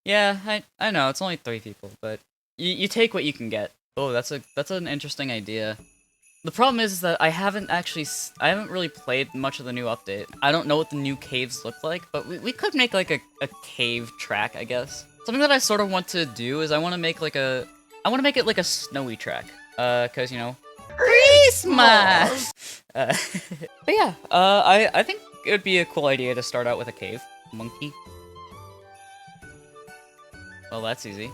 Yeah, I know it's only 3 people, but you take what you can get. Oh, that's an interesting idea. The problem is that I haven't really played much of the new update. I don't know what the new caves look like, but we could make like a cave track, I guess. Something that I sort of want to do is I want to make it like a snowy track. Cause you know, Christmas! Uh, but yeah, I think it would be a cool idea to start out with a cave. Monkey. Well, that's easy.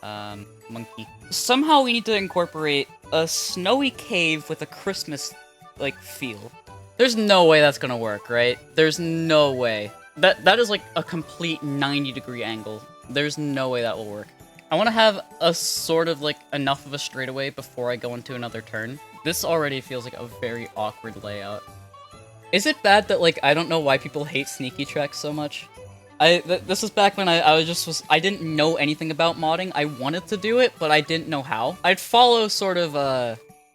Monkey. Somehow we need to incorporate a snowy cave with a Christmas, like, feel. There's no way that's gonna work, right? There's no way. That is like a complete 90-degree angle. There's no way that will work. I want to have a sort of like enough of a straightaway before I go into another turn. This already feels like a very awkward layout. Is it bad that like I don't know why people hate sneaky tracks so much? This was back when I didn't know anything about modding. I wanted to do it, but I didn't know how. I'd follow sort of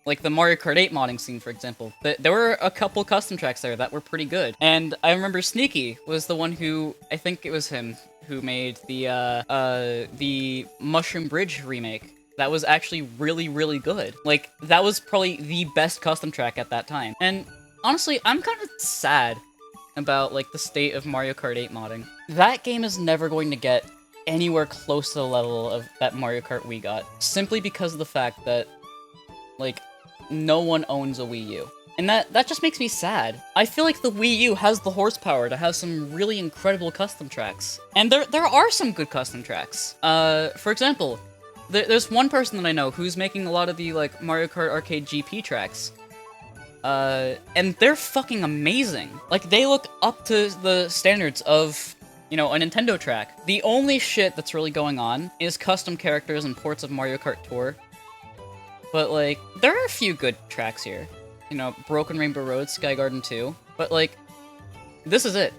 like the Mario Kart 8 modding scene, for example. There were a couple custom tracks there that were pretty good. And I remember Sneaky was the one who, I think it was him, who made the Mushroom Bridge remake. That was actually really, really good. Like, that was probably the best custom track at that time. And honestly, I'm kind of sad about, like, the state of Mario Kart 8 modding. That game is never going to get anywhere close to the level of that Mario Kart Wii got, simply because of the fact that, like, no one owns a Wii U. And that just makes me sad. I feel like the Wii U has the horsepower to have some really incredible custom tracks. And there are some good custom tracks. For example, there's one person that I know who's making a lot of the, like, Mario Kart Arcade GP tracks. And they're fucking amazing. Like, they look up to the standards of, you know, a Nintendo track. The only shit that's really going on is custom characters and ports of Mario Kart Tour. But, like, there are a few good tracks here. You know, Broken Rainbow Road, Sky Garden 2. But, like, this is it.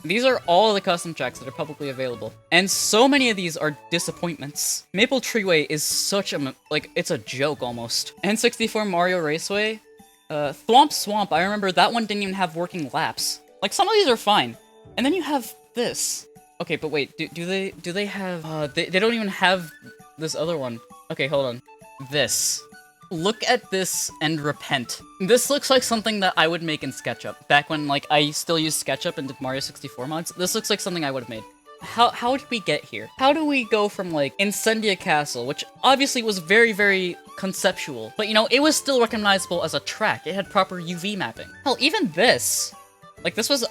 These are all the custom tracks that are publicly available. And so many of these are disappointments. Maple Treeway is such a, like, it's a joke almost. N64 Mario Raceway, Thwomp Swamp, I remember that one didn't even have working laps. Like, some of these are fine. And then you have this. Okay, but wait, do they have, they don't even have this other one. Okay, hold on. This. Look at this and repent. This looks like something that I would make in SketchUp. Back when, like, I still used SketchUp and did Mario 64 mods, this looks like something I would have made. How did we get here? How do we go from, like, Incendia Castle, which obviously was very, very conceptual, but, you know, it was still recognizable as a track. It had proper UV mapping. Hell, even this. Like, this was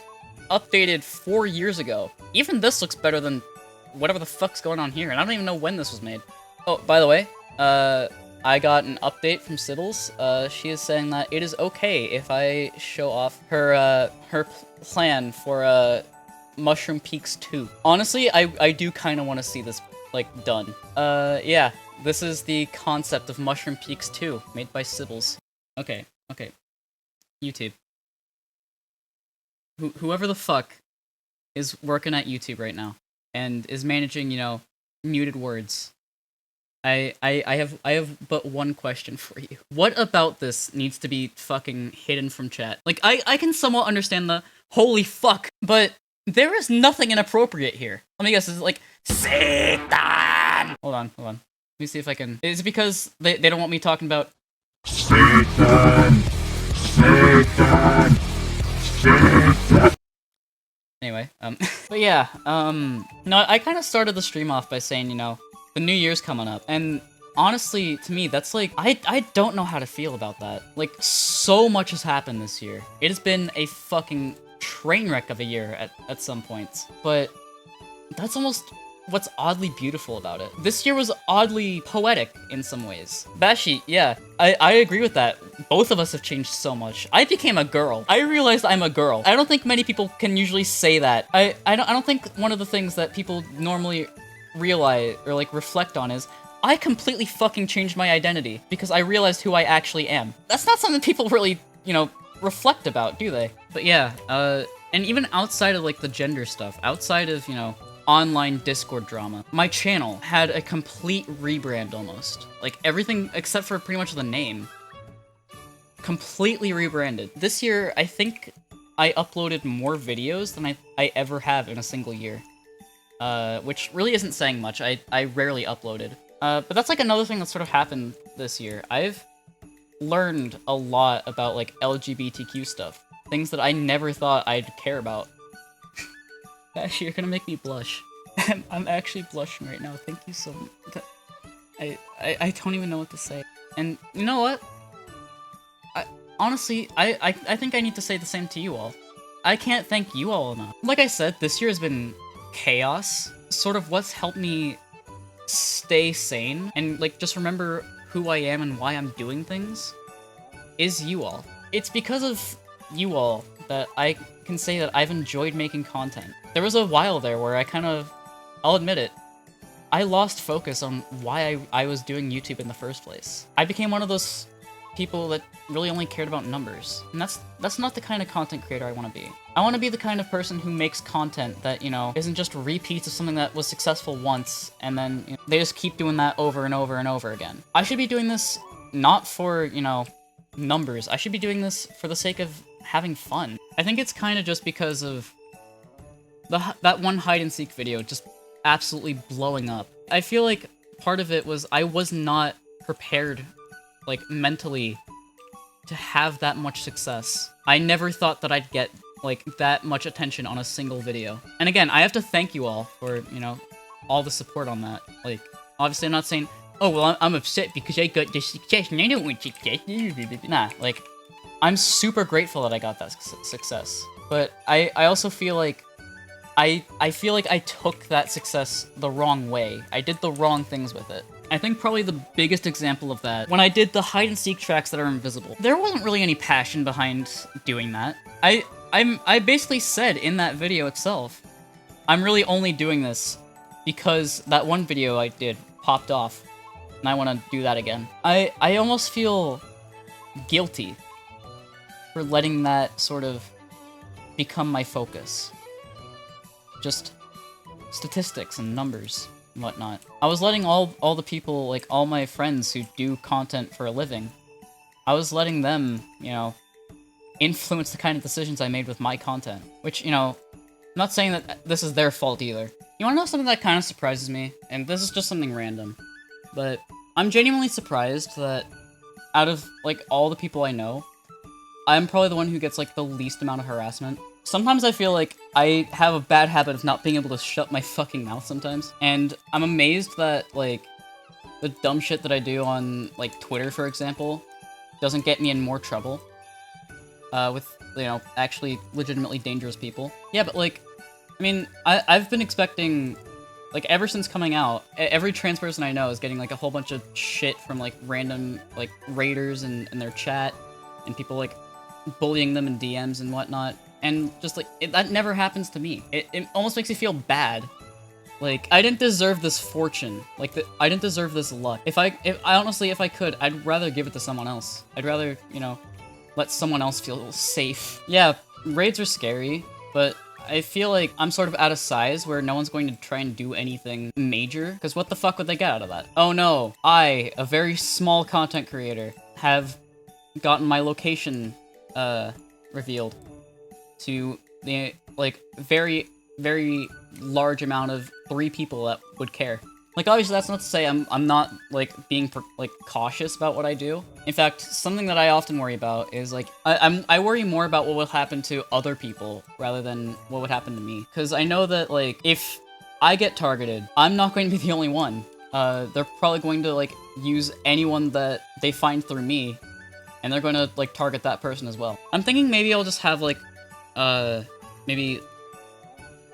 updated 4 years ago. Even this looks better than whatever the fuck's going on here, and I don't even know when this was made. Oh, by the way, I got an update from Sibbles. She is saying that it is okay if I show off her plan for Mushroom Peaks 2. Honestly, I do kind of want to see this, like, done. Yeah, this is the concept of Mushroom Peaks 2, made by Sibbles. Okay. YouTube. Whoever the fuck is working at YouTube right now and is managing, you know, muted words. I have but one question for you. What about this needs to be fucking hidden from chat? Like, I can somewhat understand the holy fuck, but there is nothing inappropriate here. Let me guess, is it like Satan? Hold on. Let me see if I can. Is it because they don't want me talking about Satan? Anyway, but yeah, no, I kind of started the stream off by saying, you know, the New Year's coming up, and honestly, to me, that's like, I don't know how to feel about that. Like, so much has happened this year. It has been a fucking train wreck of a year at some points, but that's almost what's oddly beautiful about it. This year was oddly poetic in some ways. Bashi, yeah, I agree with that. Both of us have changed so much. I became a girl. I realized I'm a girl. I don't think many people can usually say that. I don't think one of the things that people normally realize or like reflect on is I completely fucking changed my identity because I realized who I actually am. That's not something people really, you know, reflect about, do they? But yeah, and even outside of like the gender stuff, outside of, you know, online Discord drama, my channel had a complete rebrand almost. Like everything except for pretty much the name. Completely rebranded. This year, I think I uploaded more videos than I ever have in a single year. which really isn't saying much. I rarely uploaded. But that's like another thing that sort of happened this year. I've learned a lot about like LGBTQ stuff. Things that I never thought I'd care about. Actually, you're gonna make me blush. I'm actually blushing right now. Thank you so much. I don't even know what to say. And you know what? Honestly, I think I need to say the same to you all. I can't thank you all enough. Like I said, this year has been chaos. Sort of what's helped me stay sane and like just remember who I am and why I'm doing things is you all. It's because of you all that I can say that I've enjoyed making content. There was a while there where I kind of, I'll admit it, I lost focus on why I was doing YouTube in the first place. I became one of those people that really only cared about numbers. And that's not the kind of content creator I want to be. I want to be the kind of person who makes content that, you know, isn't just repeats of something that was successful once, and then you know, they just keep doing that over and over and over again. I should be doing this not for, you know, numbers. I should be doing this for the sake of having fun. I think it's kind of just because of that one hide-and-seek video just absolutely blowing up. I feel like part of it was I was not prepared, like, mentally to have that much success. I never thought that I'd get, like, that much attention on a single video. And again, I have to thank you all for, you know, all the support on that. Like, obviously I'm not saying, oh, well, I'm upset because I got this success and I don't want success. Nah, like, I'm super grateful that I got that success. But I also feel like I feel like I took that success the wrong way. I did the wrong things with it. I think probably the biggest example of that, when I did the hide-and-seek tracks that are invisible, there wasn't really any passion behind doing that. I basically said in that video itself, I'm really only doing this because that one video I did popped off, and I want to do that again. I almost feel guilty for letting that sort of become my focus. Just statistics and numbers and whatnot. I was letting all the people, like all my friends who do content for a living, I was letting them, you know, influence the kind of decisions I made with my content. Which, you know, I'm not saying that this is their fault either. You wanna know something that kind of surprises me? And this is just something random. But I'm genuinely surprised that out of, like, all the people I know, I'm probably the one who gets, like, the least amount of harassment. Sometimes I feel like I have a bad habit of not being able to shut my fucking mouth sometimes. And I'm amazed that, like, the dumb shit that I do on, like, Twitter, for example, doesn't get me in more trouble. With, you know, actually legitimately dangerous people. Yeah, but, like, I mean, I've been expecting, like, ever since coming out, every trans person I know is getting, like, a whole bunch of shit from, like, random, like, raiders in their chat, and people, like, bullying them in DMs and whatnot. And just, like, that never happens to me. It almost makes me feel bad. Like, I didn't deserve this fortune. Like, I didn't deserve this luck. If honestly, if I could, I'd rather give it to someone else. I'd rather, you know, let someone else feel safe. Yeah, raids are scary, but I feel like I'm sort of at a size where no one's going to try and do anything major, because what the fuck would they get out of that? Oh no, I, a very small content creator, have gotten my location, revealed to the, like, very, very large amount of 3 people that would care. Like, obviously, that's not to say I'm not, like, being, like, cautious about what I do. In fact, something that I often worry about is, like, I worry more about what will happen to other people rather than what would happen to me. Because I know that, like, if I get targeted, I'm not going to be the only one. They're probably going to, like, use anyone that they find through me, and they're going to, like, target that person as well. I'm thinking maybe I'll just have, like, maybe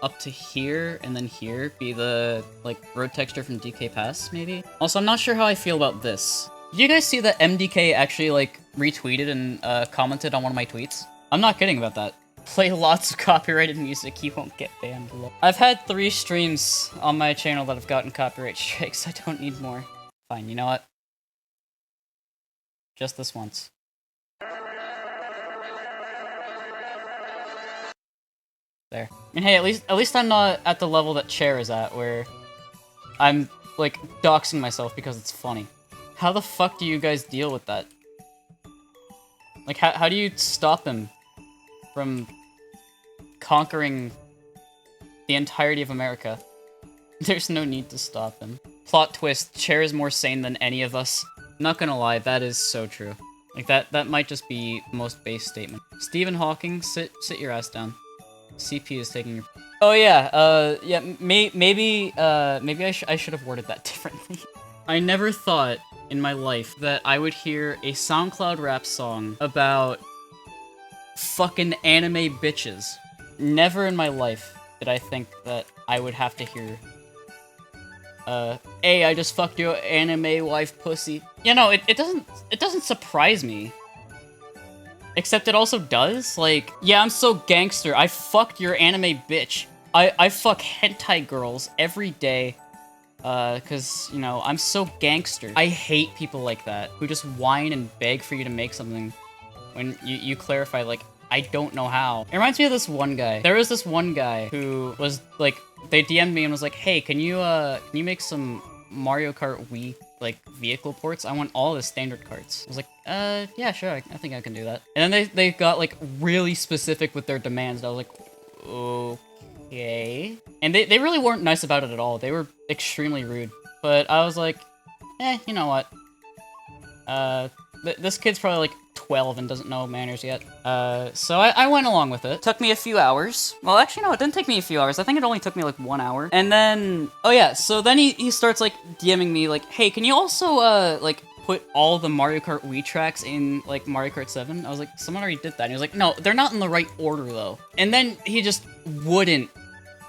up to here and then here be the, like, road texture from DK Pass, maybe? Also, I'm not sure how I feel about this. Did you guys see that MDK actually, like, retweeted and, commented on one of my tweets? I'm not kidding about that. Play lots of copyrighted music, you won't get banned. I've had 3 streams on my channel that have gotten copyright strikes, I don't need more. Fine, you know what? Just this once. There. And hey, at least I'm not at the level that Chair is at, where I'm, like, doxing myself because it's funny. How the fuck do you guys deal with that? Like, how do you stop him from conquering the entirety of America? There's no need to stop him. Plot twist, Cher is more sane than any of us. Not gonna lie, that is so true. Like, that might just be the most base statement. Stephen Hawking, sit your ass down. CP is taking your... Oh yeah, yeah, maybe I should have worded that differently. I never thought in my life that I would hear a SoundCloud rap song about fucking anime bitches. Never in my life did I think that I would have to hear, hey, I just fucked your anime wife pussy. You know, it doesn't surprise me. Except it also does. Like, yeah, I'm so gangster. I fucked your anime bitch. I fuck hentai girls every day. Cause, you know, I'm so gangster. I hate people like that, who just whine and beg for you to make something when you clarify, like, I don't know how. It reminds me of this one guy. There was this one guy who was, like, they DM'd me and was like, hey, can you make some Mario Kart Wii, like, vehicle ports? I want all the standard carts. I was like, yeah, sure, I think I can do that. And then they got, like, really specific with their demands, and I was like, okay. And they really weren't nice about it at all. They were extremely rude. But I was like, you know what? This kid's probably like 12 and doesn't know manners yet. So I went along with it. Took me a few hours. Well, actually, no, it didn't take me a few hours. I think it only took me like 1 hour. And then, oh yeah, so then he starts like DMing me like, hey, can you also, like, put all the Mario Kart Wii tracks in, like, Mario Kart 7? I was like, someone already did that. And he was like, no, they're not in the right order, though. And then he just wouldn't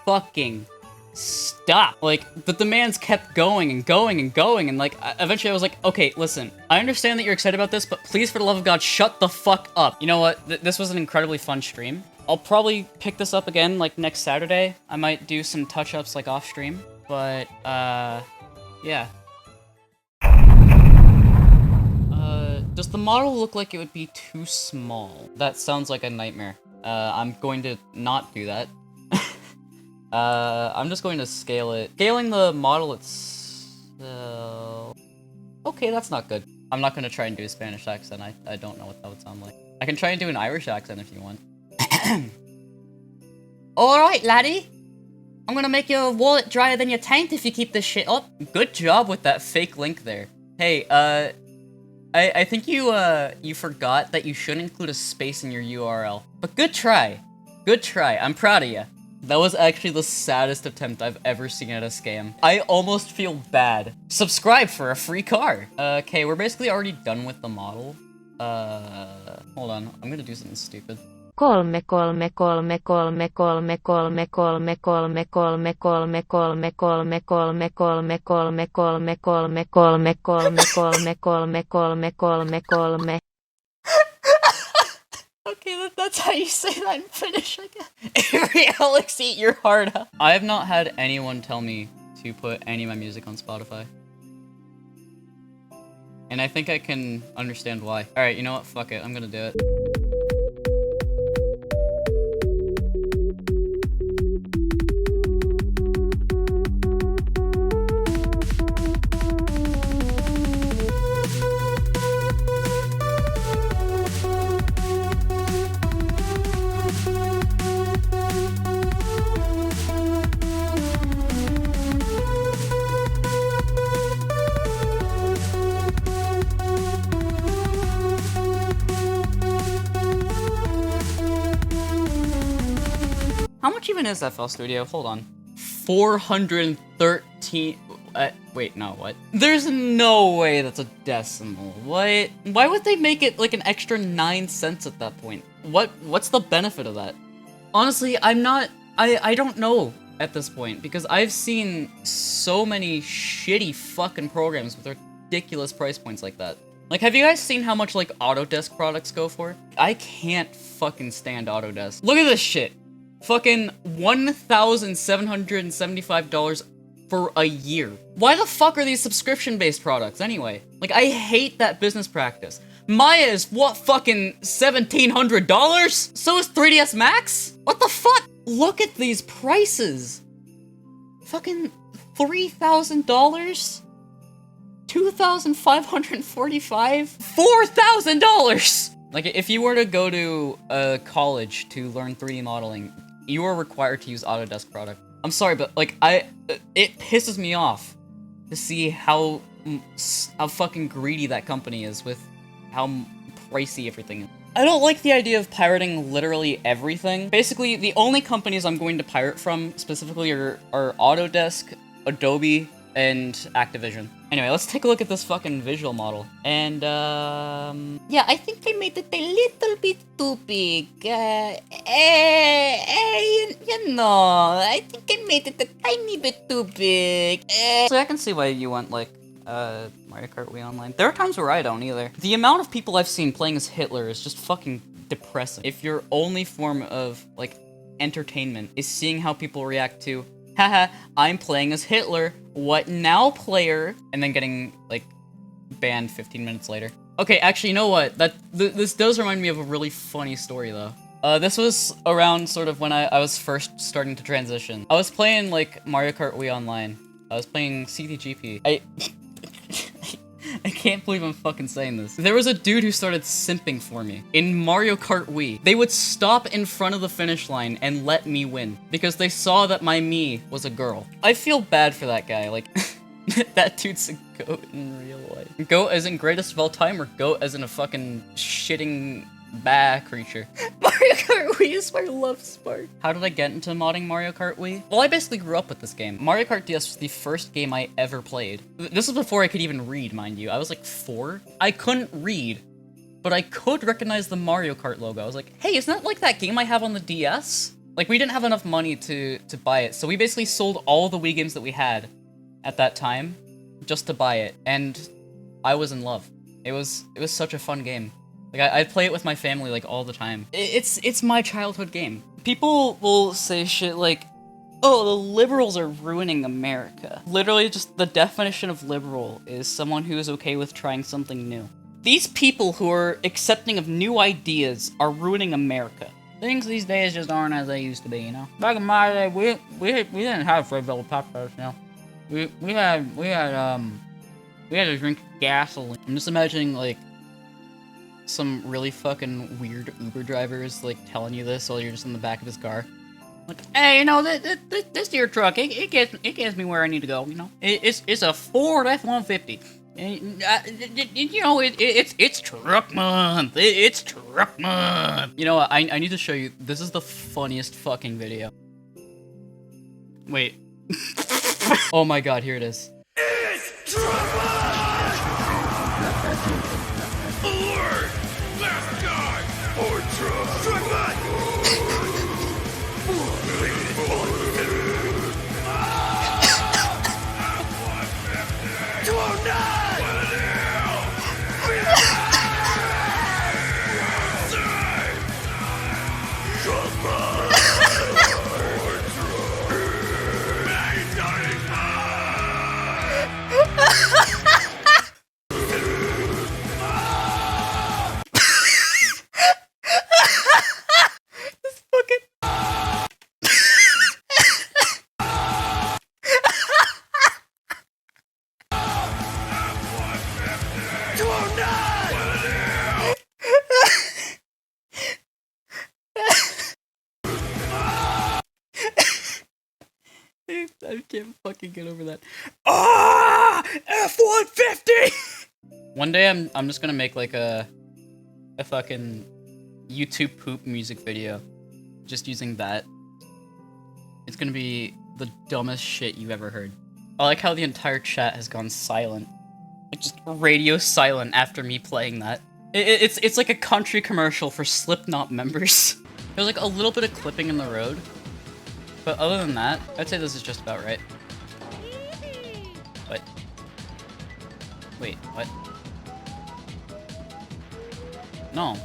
fucking stop. Like, the demands kept going and going and going, and, like, eventually I was like, okay, listen, I understand that you're excited about this, but please, for the love of God, shut the fuck up. You know what? This was an incredibly fun stream. I'll probably pick this up again, like, next Saturday. I might do some touch-ups, like, off-stream, but, yeah. Does the model look like it would be too small? That sounds like a nightmare. I'm going to not do that. I'm just going to scale it. Scaling the model itself... Okay, that's not good. I'm not going to try and do a Spanish accent. I don't know what that would sound like. I can try and do an Irish accent if you want. Alright, laddie. I'm gonna make your wallet drier than your taint if you keep this shit up. Good job with that fake link there. Hey, I think you forgot that you should include a space in your URL. But good try. Good try. I'm proud of you. That was actually the saddest attempt I've ever seen at a scam. I almost feel bad. Subscribe for a free car. Okay, we're basically already done with the model. Hold on. I'm gonna do something stupid. Okay, that's how you say that in Finnish, I guess. Avery Alex, eat your heart out. I have not had anyone tell me to put any of my music on Spotify. And I think I can understand why. Alright, you know what? Fuck it. I'm gonna do it. How much even is FL Studio? Hold on. 413... wait, no, what? There's no way that's a decimal. What? Why would they make it like an extra 9 cents at that point? What's the benefit of that? Honestly, I don't know at this point, because I've seen so many shitty fucking programs with ridiculous price points like that. Like, have you guys seen how much, like, Autodesk products go for? I can't fucking stand Autodesk. Look at this shit. Fucking $1,775 for a year. Why the fuck are these subscription-based products anyway? Like, I hate that business practice. Maya is, what, fucking $1,700? So is 3ds Max? What the fuck? Look at these prices. Fucking $3,000? $2,545? $4,000! Like, if you were to go to a college to learn 3D modeling, you are required to use Autodesk product. I'm sorry, but like it pisses me off to see how fucking greedy that company is with how pricey everything is. I don't like the idea of pirating literally everything. Basically, the only companies I'm going to pirate from specifically are Autodesk, Adobe, and Activision. Anyway, let's take a look at this fucking visual model. And, yeah, I think I made it a little bit too big. You know, I think I made it a tiny bit too big. So I can see why you want, like, Mario Kart Wii Online. There are times where I don't either. The amount of people I've seen playing as Hitler is just fucking depressing. If your only form of, like, entertainment is seeing how people react to, haha, I'm playing as Hitler, what now, player? And then getting, like, banned 15 minutes later. Okay, actually, you know what? This does remind me of a really funny story, though. This was around sort of when I was first starting to transition. I was playing, like, Mario Kart Wii Online. I was playing CDGP. I can't believe I'm fucking saying this. There was a dude who started simping for me in Mario Kart Wii. They would stop in front of the finish line and let me win because they saw that my me was a girl. I feel bad for that guy. Like, that dude's a goat in real life. Goat as in greatest of all time, or goat as in a fucking shitting creature. Mario Kart Wii is my love spark. How did I get into modding Mario Kart Wii? Well, I basically grew up with this game. Mario Kart DS was the first game I ever played. This was before I could even read, mind you. I was like 4. I couldn't read, but I could recognize the Mario Kart logo. I was like, hey, isn't that like that game I have on the DS? Like, we didn't have enough money to buy it, so we basically sold all the Wii games that we had at that time just to buy it, and I was in love. It was such a fun game. Like, I'd play it with my family, like, all the time. It's my childhood game. People will say shit like, oh, the liberals are ruining America. Literally, just the definition of liberal is someone who is okay with trying something new. These people who are accepting of new ideas are ruining America. Things these days just aren't as they used to be, you know? Back in my day, we didn't have Red Velvet Poppers, you know? We had to drink gasoline. I'm just imagining, like, some really fucking weird Uber drivers, like, telling you this while you're just in the back of his car. Like, hey, you know, this your truck, it gets me where I need to go, you know? It's a Ford F-150. You know, it's truck month. It's truck month. You know what, I need to show you. This is the funniest fucking video. Wait. Oh my god, here it is. It's truck month! Alert! Last guy! Or truck! Truck month! 209! I can't fucking get over that. Ah! F-150! One day I'm just gonna make like a fucking YouTube poop music video. Just using that. It's gonna be the dumbest shit you've ever heard. I like how the entire chat has gone silent. Like, just radio silent after me playing that. It's like a country commercial for Slipknot members. There's like a little bit of clipping in the road. But other than that, I'd say this is just about right. What? Wait, what? No.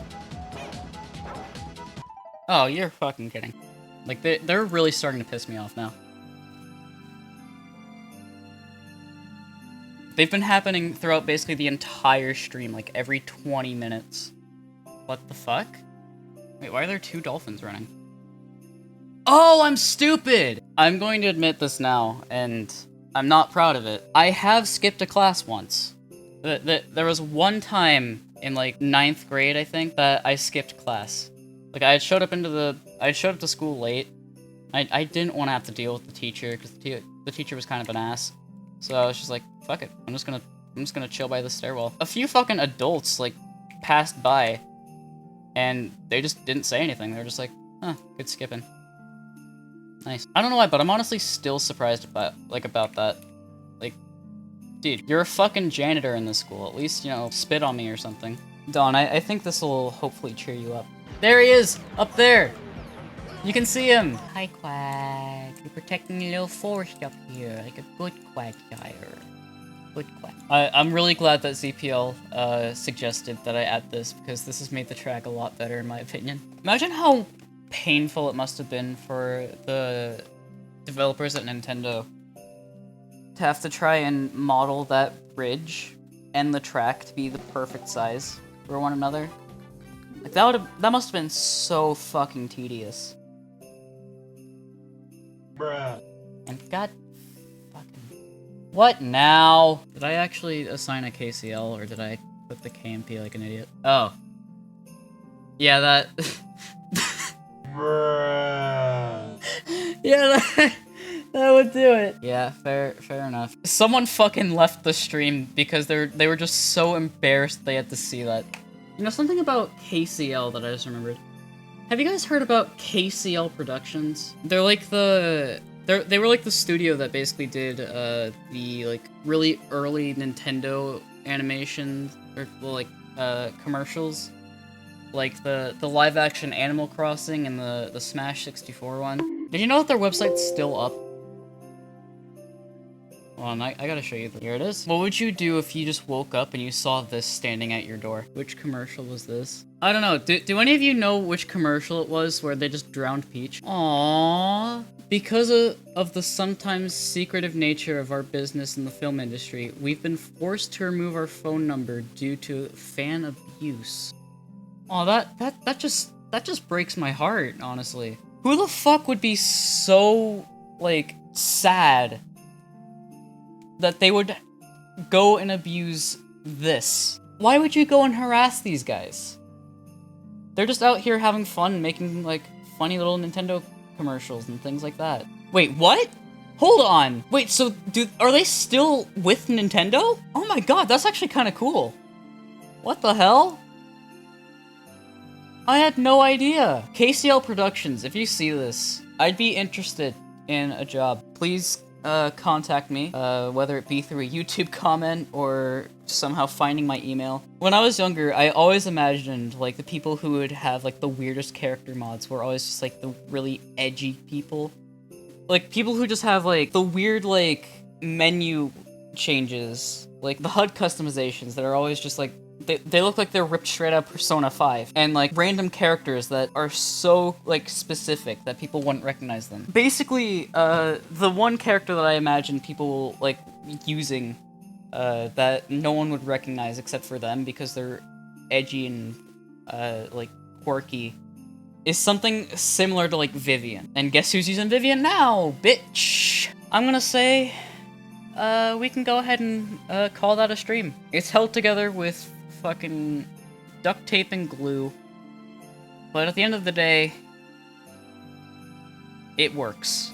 Oh, you're fucking kidding. Like, they're really starting to piss me off now. They've been happening throughout basically the entire stream, like every 20 minutes. What the fuck? Wait, why are there 2 dolphins running? Oh, I'm stupid! I'm going to admit this now, and I'm not proud of it. I have skipped a class once. There was one time in, like, 9th grade, I think, that I skipped class. Like, I showed up to school late, I didn't want to have to deal with the teacher, because the teacher was kind of an ass. So I was just like, fuck it, I'm just gonna chill by the stairwell. A few fucking adults, like, passed by, and they just didn't say anything. They were just like, huh, good skipping. Nice. I don't know why, but I'm honestly still surprised about that. Like, dude, you're a fucking janitor in this school. At least, you know, spit on me or something. Dawn, I think this will hopefully cheer you up. There he is! Up there! You can see him! Hi, Quack. You're protecting your little forest up here, like a good Quagsire. Good Quack. I'm really glad that ZPL suggested that I add this, because this has made the track a lot better, in my opinion. Imagine how painful it must have been for the developers at Nintendo to have to try and model that bridge and the track to be the perfect size for one another. Like, that must have been so fucking tedious. Bruh. And god fucking... What now? Did I actually assign a KCL, or did I put the KMP like an idiot? Oh. Yeah, that... Bruh. Yeah, that would do it. Yeah, fair enough. Someone fucking left the stream because they were just so embarrassed they had to see that. You know, something about KCL that I just remembered. Have you guys heard about KCL Productions? They're like they were like the studio that basically did the like really early Nintendo animations, or well, like commercials. Like the live action Animal Crossing and the Smash 64 one. Did you know that their website's still up? Hold on, I gotta show you. Here it is. What would you do if you just woke up and you saw this standing at your door? Which commercial was this? I don't know. Do any of you know which commercial it was where they just drowned Peach? Aww. Because of the sometimes secretive nature of our business in the film industry, we've been forced to remove our phone number due to fan abuse. Oh, that just breaks my heart, honestly. Who the fuck would be so, like, sad that they would go and abuse this? Why would you go and harass these guys? They're just out here having fun, making, like, funny little Nintendo commercials and things like that. Wait, what? Hold on. Wait, so are they still with Nintendo? Oh my god, that's actually kind of cool. What the hell? I had no idea. KCL Productions, if you see this, I'd be interested in a job. Please contact me, whether it be through a YouTube comment or somehow finding my email. When I was younger, I always imagined, like, the people who would have, like, the weirdest character mods were always just, like, the really edgy people. Like, people who just have, like, the weird, like, menu changes. Like, the HUD customizations that are always just, like, they look like they're ripped straight out of Persona 5. And, like, random characters that are so, like, specific that people wouldn't recognize them. Basically, the one character that I imagine people, like, using, that no one would recognize except for them because they're edgy and, like, quirky, is something similar to, like, Vivian. And guess who's using Vivian now, bitch? I'm gonna say, we can go ahead and, call that a stream. It's held together with fucking duct tape and glue, but at the end of the day, it works.